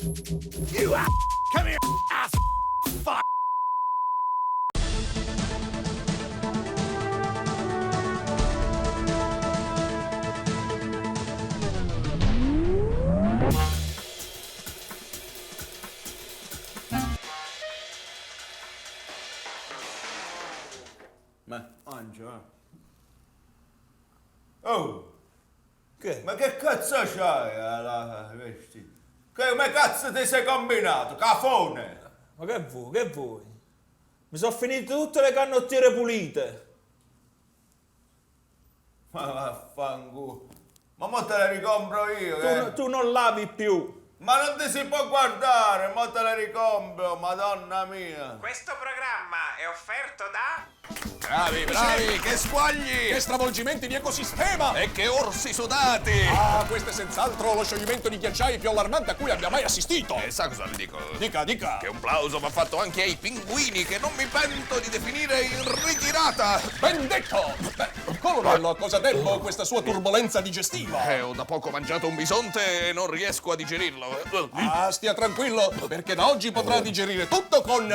You ass! Come here, ass! Fuck! Mangia. Oh! Che? Ma che cazzo c'hai alla vestita? Come cazzo ti sei combinato? Cafone! Ma che vuoi, che vuoi? Mi sono finite tutte le canottiere pulite. Ma vaffanculo. Ma mo te le ricompro io, Tu non lavi più. Ma non ti si può guardare, mo te le ricompro, madonna mia. Questo programma è offerto da... Bravi, bravi, che squagli! Che stravolgimenti di ecosistema! E che orsi sudati! Ah, questo è senz'altro lo scioglimento di ghiacciai più allarmante a cui abbia mai assistito! E sa cosa vi dico? Dica, dica! Che un plauso va fatto anche ai pinguini che non mi pento di definire in ritirata! Ben detto! Beh, colonnello, a cosa debbo questa sua turbolenza digestiva? Ho da poco mangiato un bisonte e non riesco a digerirlo. Ah, stia tranquillo, perché da oggi potrà digerire tutto con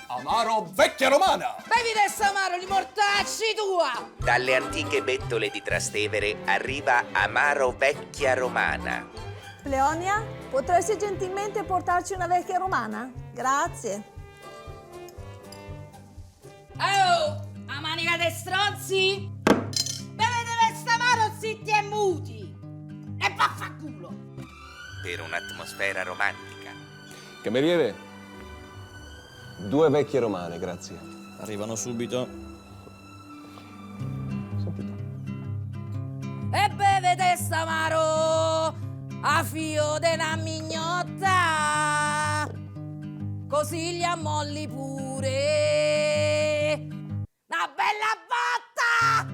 Amaro Vecchia Romana! Bevi del Samaro, li mortacci tua! Dalle antiche bettole di Trastevere arriva Amaro Vecchia Romana. Leonia, potresti gentilmente portarci una vecchia romana? Grazie. Oh, a manica de stronzi! Bevete del Samaro zitti e muti! E vaffanculo! Per un'atmosfera romantica. Cameriere, 2 vecchie romane, grazie. Arrivano subito. Sentite. E bevete Samaro a fio della mignotta, così li ammolli pure. Una bella botta!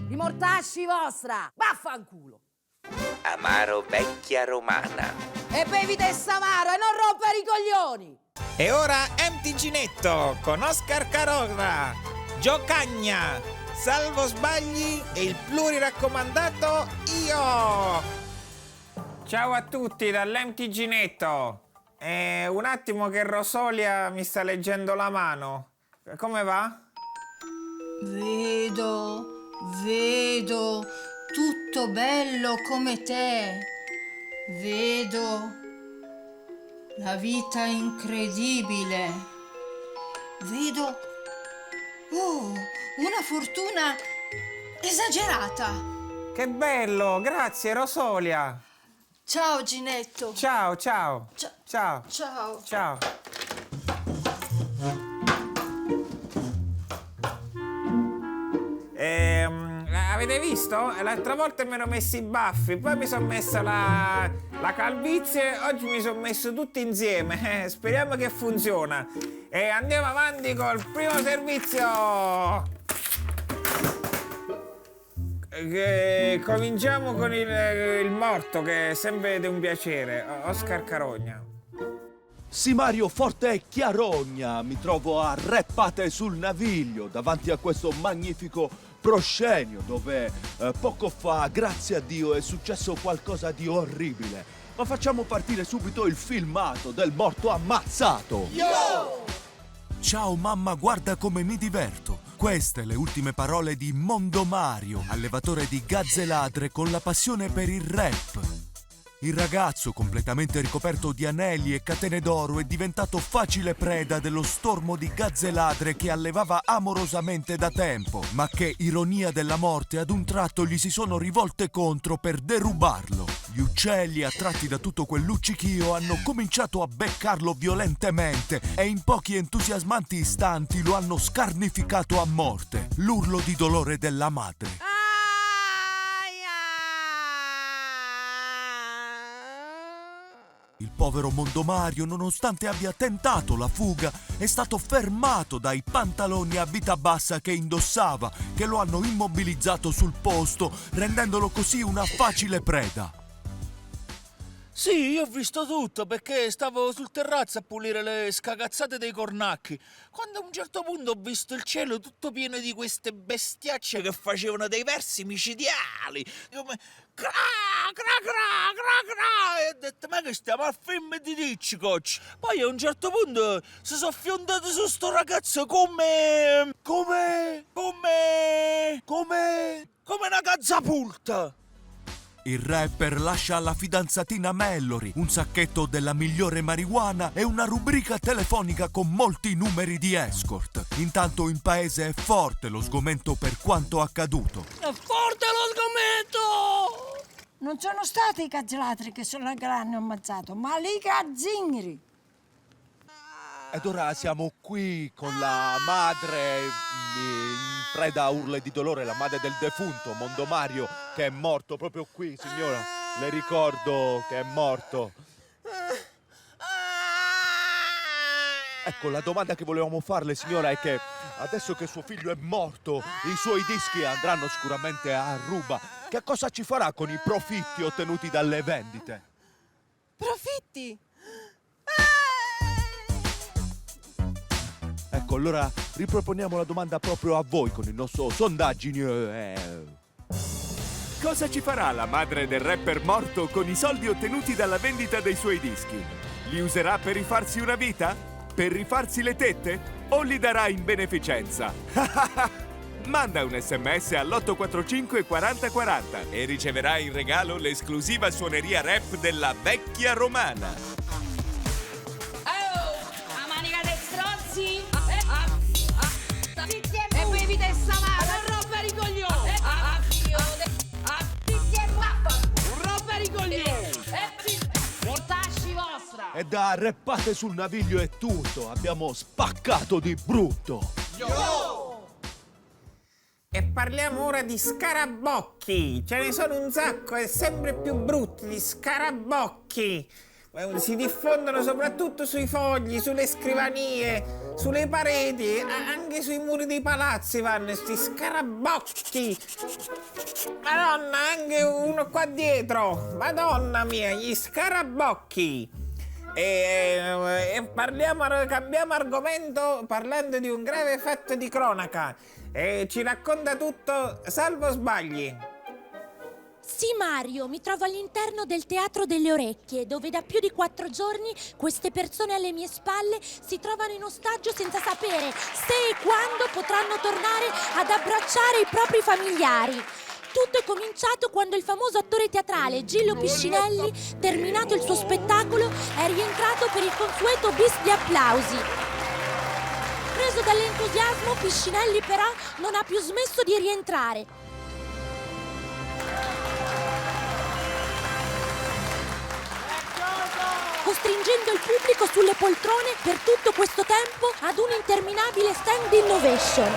Di mortacci vostra! Vaffanculo! Amaro Vecchia Romana. E bevi del Samaro e non rompere i coglioni! E ora MTG Netto con Oscar Carora, Gio Cagna, Salvo Sbagli e il pluriraccomandato io. Ciao a tutti dall'MTG Netto. Un attimo che Rosolia mi sta leggendo la mano. Come va? Vedo, tutto bello come te. Vedo la vita incredibile. Vedo, una fortuna esagerata. Che bello, grazie Rosolia. Ciao Ginetto. Ciao. Ciao. Avete visto? L'altra volta mi ero messo i baffi, poi mi sono messa la calvizie, oggi mi sono messo tutti insieme. Speriamo che funziona. E andiamo avanti col primo servizio. Cominciamo con il morto, che è sempre di un piacere. Oscar Carogna. Simario Forte e Chiarogna, mi trovo a Reppate sul Naviglio davanti a questo magnifico proscenio dove poco fa, grazie a Dio, è successo qualcosa di orribile. Ma facciamo partire subito il filmato del morto ammazzato. Yo! Ciao mamma, guarda come mi diverto. Queste le ultime parole di Mondo Mario, allevatore di gazze ladre con la passione per il rap. Il ragazzo, completamente ricoperto di anelli e catene d'oro, è diventato facile preda dello stormo di gazze ladre che allevava amorosamente da tempo, ma che, ironia della morte, ad un tratto gli si sono rivolte contro per derubarlo. Gli uccelli, attratti da tutto quel luccichio, hanno cominciato a beccarlo violentemente e in pochi entusiasmanti istanti lo hanno scarnificato a morte. L'urlo di dolore della madre. Il povero Mondomario, nonostante abbia tentato la fuga, è stato fermato dai pantaloni a vita bassa che indossava, che lo hanno immobilizzato sul posto, rendendolo così una facile preda. Sì, io ho visto tutto perché stavo sul terrazzo a pulire le scagazzate dei cornacchi. Quando a un certo punto ho visto il cielo tutto pieno di queste bestiacce che facevano dei versi micidiali. Come cra, cra, cra, cra, cra. E ho detto, ma che stiamo al film di Dicci, coach? Poi a un certo punto si sono fiondati su sto ragazzo come una gazzapulta. Il rapper lascia alla fidanzatina Mallory un sacchetto della migliore marijuana e una rubrica telefonica con molti numeri di escort. Intanto in paese è forte lo sgomento per quanto accaduto. È forte lo sgomento! Non sono stati i cazzolatri che sono che l'hanno ammazzato, ma i cazzingri. Ed ora siamo qui con la madre in preda a urla di dolore, la madre del defunto Mondo Mario, che è morto proprio qui, signora. Le ricordo che è morto. Ecco, la domanda che volevamo farle, signora, è che adesso che suo figlio è morto, i suoi dischi andranno sicuramente a ruba. Che cosa ci farà con i profitti ottenuti dalle vendite? Profitti? Ecco, allora riproponiamo la domanda proprio a voi con il nostro sondaggio. Cosa ci farà la madre del rapper morto con i soldi ottenuti dalla vendita dei suoi dischi? Li userà per rifarsi una vita? Per rifarsi le tette? O li darà in beneficenza? Manda un SMS all'845 40 40 e riceverai in regalo l'esclusiva suoneria rap della Vecchia Romana. A manica dei stronzi! E bevi te samara, roba di coglione! Roba di coglione! Mortacci vostra! E da Rappate sul Naviglio è tutto. Abbiamo spaccato di brutto. E parliamo ora di scarabocchi. Ce ne sono un sacco e sempre più brutti di scarabocchi. Si diffondono soprattutto sui fogli, sulle scrivanie, sulle pareti, anche sui muri dei palazzi vanno sti scarabocchi. Madonna, anche uno qua dietro. Madonna mia, gli scarabocchi. E cambiamo argomento parlando di un grave fatto di cronaca. Ci racconta tutto Salvo Sbagli. Sì, Mario, mi trovo all'interno del Teatro delle Orecchie, dove da più di 4 giorni queste persone alle mie spalle si trovano in ostaggio senza sapere se e quando potranno tornare ad abbracciare i propri familiari. Tutto è cominciato quando il famoso attore teatrale Gillo Piscinelli, terminato il suo spettacolo, è rientrato per il consueto bis di applausi. Preso dall'entusiasmo, Piscinelli però non ha più smesso di rientrare. Costringendo il pubblico sulle poltrone per tutto questo tempo ad un interminabile standing ovation.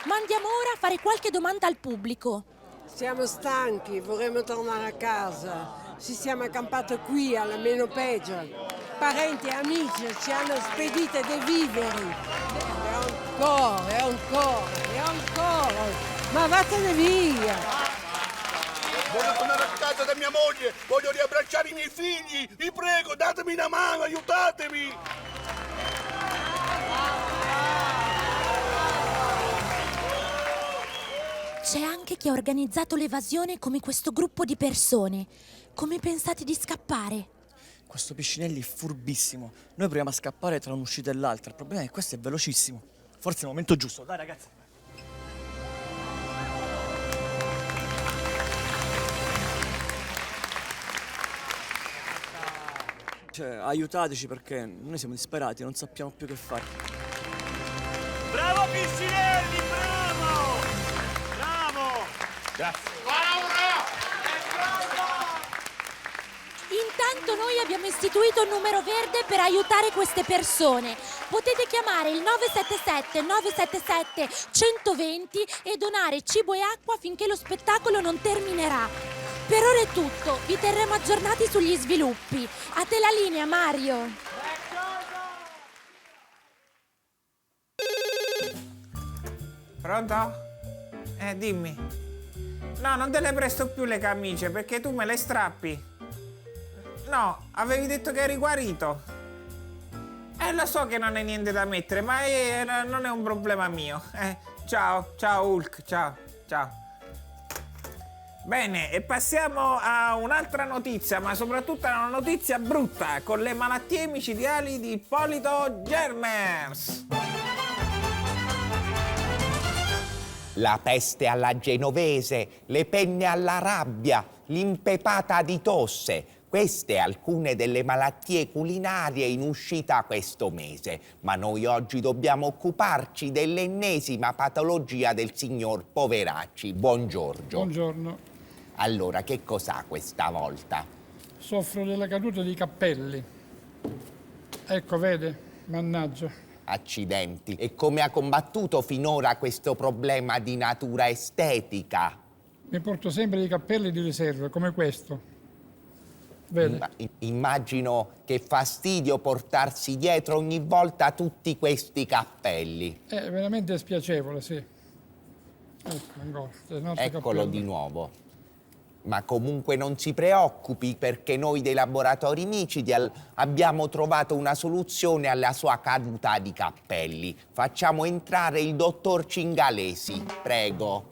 Ma andiamo ora a fare qualche domanda al pubblico. Siamo stanchi, vorremmo tornare a casa. Ci siamo accampati qui alla meno peggio. Parenti e amici ci hanno spedite dei viveri. E ancora. Ma vattene via! Voglio tornare a casa da mia moglie, voglio riabbracciare i miei figli, vi prego, datemi una mano, aiutatemi! C'è anche chi ha organizzato l'evasione come questo gruppo di persone. Come pensate di scappare? Questo Piscinelli è furbissimo. Noi proviamo a scappare tra un'uscita e l'altra. Il problema è che questo è velocissimo. Forse è il momento giusto. Dai, ragazzi. Cioè, aiutateci perché noi siamo disperati, non sappiamo più che fare. Bravo Piscinelli, bravo! Bravo! Grazie. Intanto noi abbiamo istituito un numero verde per aiutare queste persone. Potete chiamare il 977 977 120 e donare cibo e acqua finché lo spettacolo non terminerà. Per ora è tutto, vi terremo aggiornati sugli sviluppi. A te la linea, Mario. Pronto? Dimmi. No, non te le presto più le camicie perché tu me le strappi. No, avevi detto che eri guarito. Lo so che non è niente da mettere, ma non è un problema mio. Ciao Hulk, ciao. Bene, e passiamo a un'altra notizia, ma soprattutto a una notizia brutta, con le malattie micidiali di Ippolito Germers. La peste alla genovese, le penne alla rabbia, l'impepata di tosse. Queste alcune delle malattie culinarie in uscita questo mese. Ma noi oggi dobbiamo occuparci dell'ennesima patologia del signor Poveracci. Buongiorno. Buongiorno. Allora, che cos'ha questa volta? Soffro della caduta di capelli. Ecco, vede? Mannaggia. Accidenti. E come ha combattuto finora questo problema di natura estetica? Mi porto sempre dei cappelli di riserva, come questo. Vede? Immagino che fastidio portarsi dietro ogni volta tutti questi cappelli. È veramente spiacevole, sì. Ecco, ancora. Eccolo di nuovo. Ma comunque non si preoccupi, perché noi dei laboratori Micidi abbiamo trovato una soluzione alla sua caduta di cappelli. Facciamo entrare il dottor Cingalesi, prego.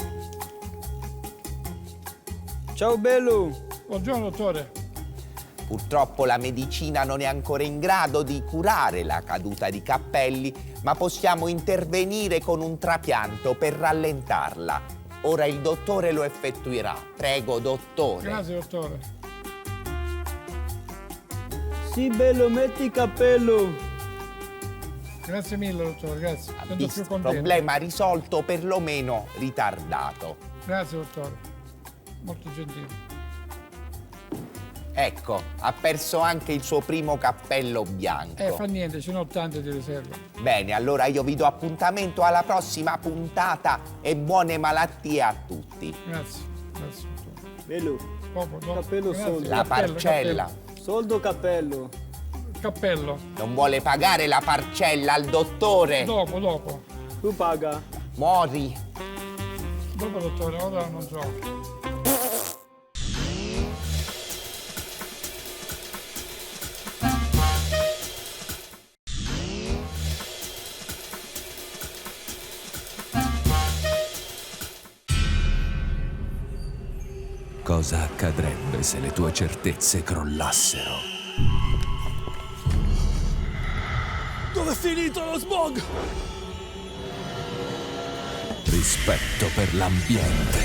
Ciao bello. Buongiorno dottore. Purtroppo la medicina non è ancora in grado di curare la caduta di capelli, ma possiamo intervenire con un trapianto per rallentarla. Ora il dottore lo effettuerà. Prego, dottore. Grazie, dottore. Sì, bello, metti il cappello. Grazie mille, dottore, grazie. Sono più contento. Problema risolto, perlomeno ritardato. Grazie, dottore. Molto gentile. Ecco, ha perso anche il suo primo cappello bianco. Fa niente, ce n'ho tanti di riserva. Bene, allora io vi do appuntamento alla prossima puntata e buone malattie a tutti. Grazie, grazie, dottore. Bello. Cappello, Grazie. soldo. La parcella. Soldo, cappello. Cappello. Non vuole pagare la parcella al dottore? Dopo. Tu paga. Muori. Dopo, dottore, ora non so. Cosa accadrebbe se le tue certezze crollassero? Dove è finito lo smog? Rispetto per l'ambiente.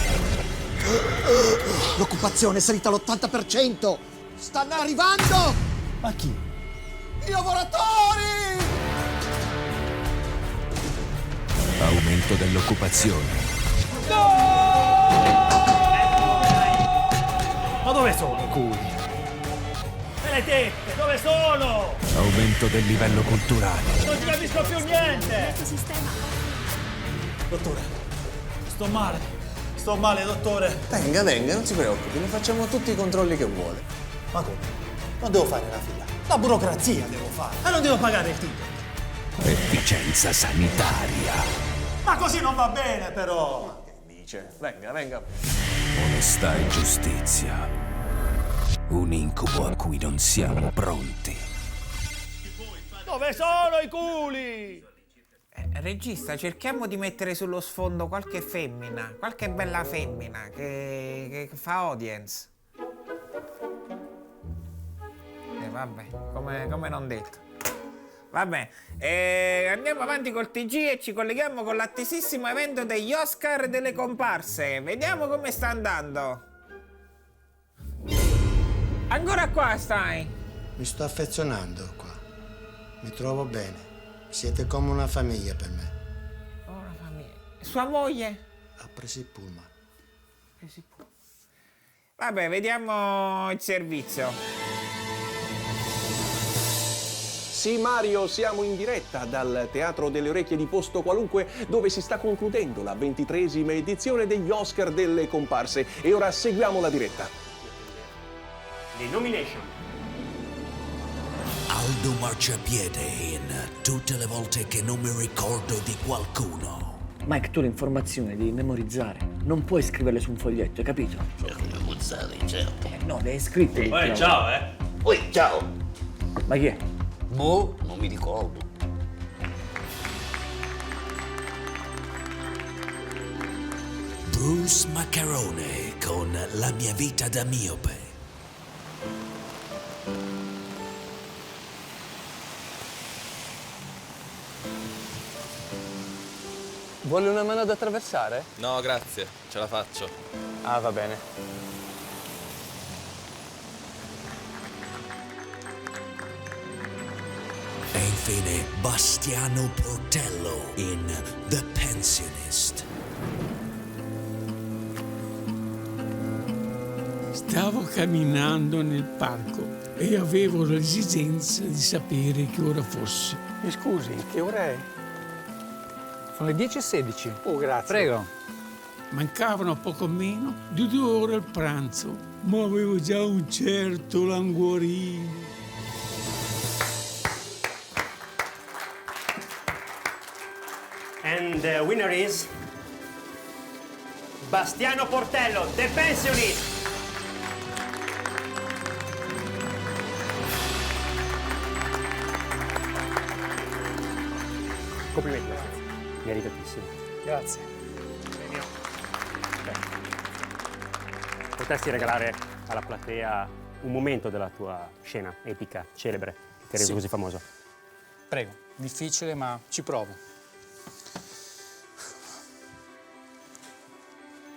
L'occupazione è salita all'80%! Stanno arrivando! Ma chi? I lavoratori! Aumento dell'occupazione. Ma dove sono i culi? E le tette, dove sono? Aumento del livello culturale. Non ci capisco più niente! Dottore, sto male, dottore. Venga, non si preoccupi, ne facciamo tutti i controlli che vuole. Ma come? Non devo fare la fila. La burocrazia devo fare. E non devo pagare il titolo. Efficienza sanitaria. Ma così non va bene, però. Ma che dice? Venga. Onestà e giustizia. Un incubo a cui non siamo pronti. Dove sono i culi? Regista, cerchiamo di mettere sullo sfondo qualche femmina, qualche bella femmina che fa audience. Vabbè, come non detto. Vabbè, andiamo avanti col TG e ci colleghiamo con l'attesissimo evento degli Oscar delle comparse. Vediamo come sta andando. Ancora qua stai? Mi sto affezionando qua. Mi trovo bene. Siete come una famiglia per me. Una famiglia. Sua moglie? Ha preso il pullman. Vabbè, vediamo il servizio. Sì, Mario, siamo in diretta dal Teatro delle Orecchie di Posto Qualunque, dove si sta concludendo la 23esima edizione degli Oscar delle comparse. E ora seguiamo la diretta. Le nomination. Aldo Marciapiede in Tutte le volte che non mi ricordo di qualcuno. Mike, tu le informazioni devi memorizzare. Non puoi scriverle su un foglietto, hai capito? Certo. No, le hai scritte. Ciao, Oi, ciao. Ma chi è? Boh, non mi ricordo. Bruce Maccarone con La mia vita da miope. Vuole una mano ad attraversare? No, grazie, ce la faccio. Ah, va bene. E infine Bastiano Portello in The Pensionist. Stavo camminando nel parco e avevo l'esigenza di sapere che ora fosse. Mi scusi, che ora è? Sono le 10:16. Oh, grazie. Prego. Mancavano poco meno di 2 ore al pranzo, ma avevo già un certo languorino. And the winner is Bastiano Portello, The Pensionist. Complimenti, meritatissimo. Grazie. Potresti regalare alla platea un momento della tua scena epica, celebre, che ti ha reso così famoso? Prego. Difficile, ma ci provo.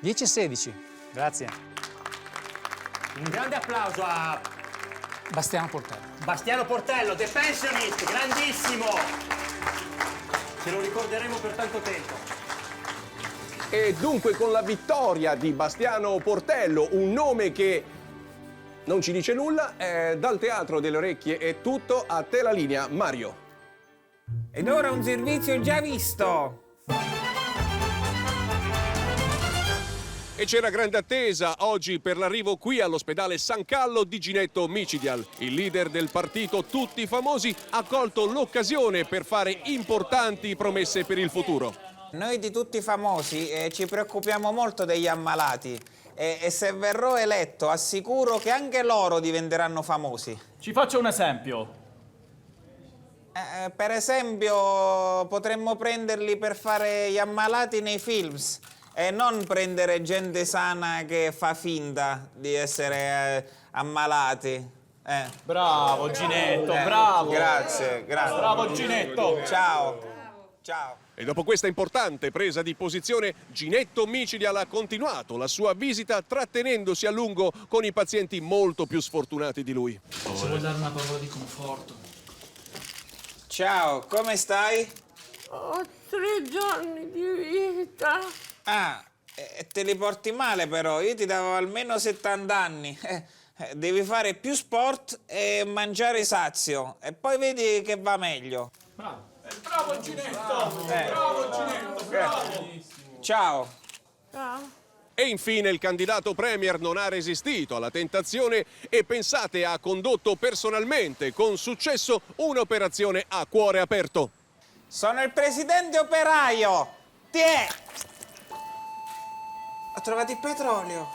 10:16. Grazie. Un grande applauso a Bastiano Portello. Bastiano Portello, The Pensionist, grandissimo! Ce lo ricorderemo per tanto tempo. E dunque con la vittoria di Bastiano Portello, un nome che non ci dice nulla, dal Teatro delle Orecchie è tutto, a te la linea, Mario. Ed ora un servizio già visto. E c'era grande attesa oggi per l'arrivo qui all'ospedale San Callo di Ginetto Micidial. Il leader del partito Tutti Famosi ha colto l'occasione per fare importanti promesse per il futuro. Noi di Tutti Famosi ci preoccupiamo molto degli ammalati e se verrò eletto assicuro che anche loro diventeranno famosi. Ci faccio un esempio. Per esempio potremmo prenderli per fare gli ammalati nei films e non prendere gente sana che fa finta di essere ammalati. Bravo Ginetto, bravo. Grazie. Bravo Ginetto. Ciao. E dopo questa importante presa di posizione, Ginetto Micidial ha continuato la sua visita trattenendosi a lungo con i pazienti molto più sfortunati di lui. Se vuoi dare una parola di conforto. Ciao, come stai? Ho 3 giorni di vita. Ah, te li porti male però, io ti davo almeno 70 anni. Devi fare più sport e mangiare sazio e poi vedi che va meglio. Bravo Ginetto! Bravo Ginetto, bravo! Ciao. Ciao. E infine il candidato premier non ha resistito alla tentazione e pensate ha condotto personalmente con successo un'operazione a cuore aperto. Sono il presidente operaio. Tiè! Ho trovato il petrolio.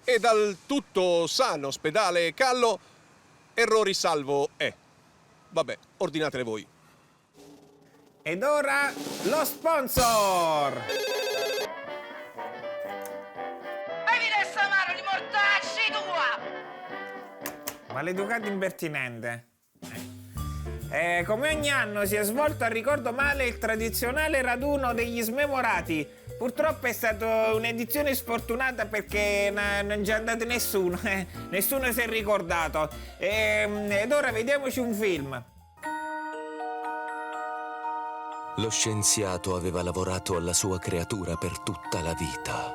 E dal tutto sano ospedale Callo, errori salvo è. Vabbè, ordinatele voi. Ed ora lo sponsor! Bevi samaro di mortacci tua! Maleducato impertinente. Come ogni anno si è svolto a ricordo male il tradizionale raduno degli smemorati. Purtroppo è stata un'edizione sfortunata perché non c'è andato nessuno. Nessuno si è ricordato. Ed ora vediamoci un film. Lo scienziato aveva lavorato alla sua creatura per tutta la vita.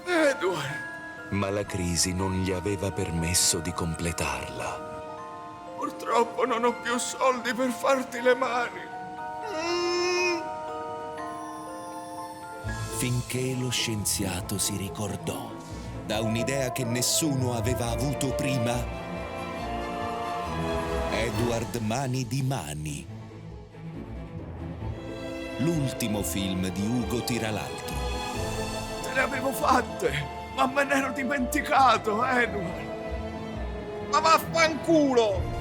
Edward, Ma la crisi non gli aveva permesso di completarla. purtroppo non ho più soldi per farti le mani. Finché lo scienziato si ricordò, da un'idea che nessuno aveva avuto prima, Edward Mani di Mani. L'ultimo film di Ugo Tiralaltro. Te le avevo fatte, ma me ne ero dimenticato, Edward. Ma vaffanculo!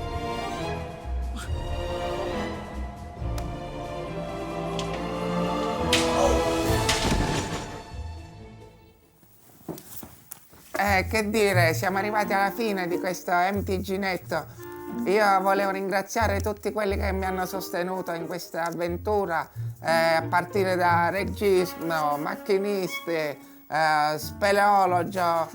Che dire, siamo arrivati alla fine di questo MTG Netto. Io volevo ringraziare tutti quelli che mi hanno sostenuto in questa avventura, a partire da regismo, macchinisti, speleologo,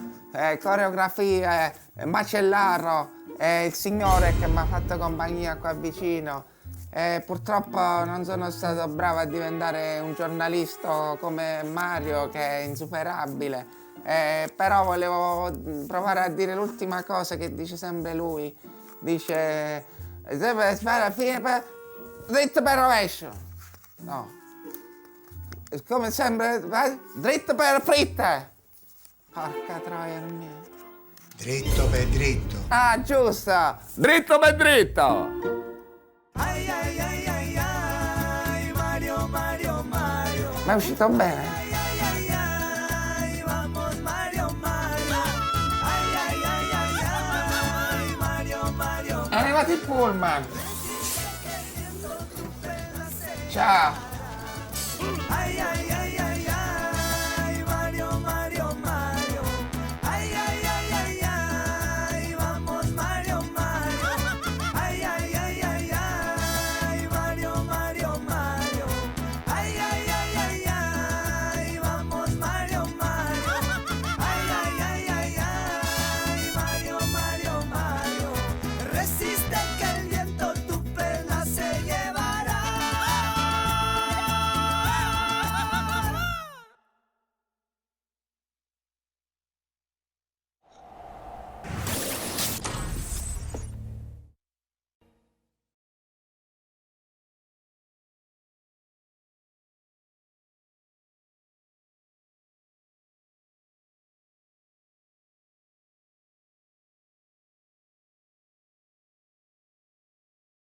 coreografie, macellaro, il signore che mi ha fatto compagnia qua vicino. Purtroppo non sono stato bravo a diventare un giornalista come Mario, che è insuperabile. Però volevo provare a dire l'ultima cosa che dice sempre lui. Dice dritto per rovescio. No. Come sempre, dritto per fritte. Porca troia, non mi è. Dritto per dritto. Ah, giusto. Dritto per dritto. Mario, Mario, Mario. Ma è uscito bene. È arrivato il pullman. Ciao.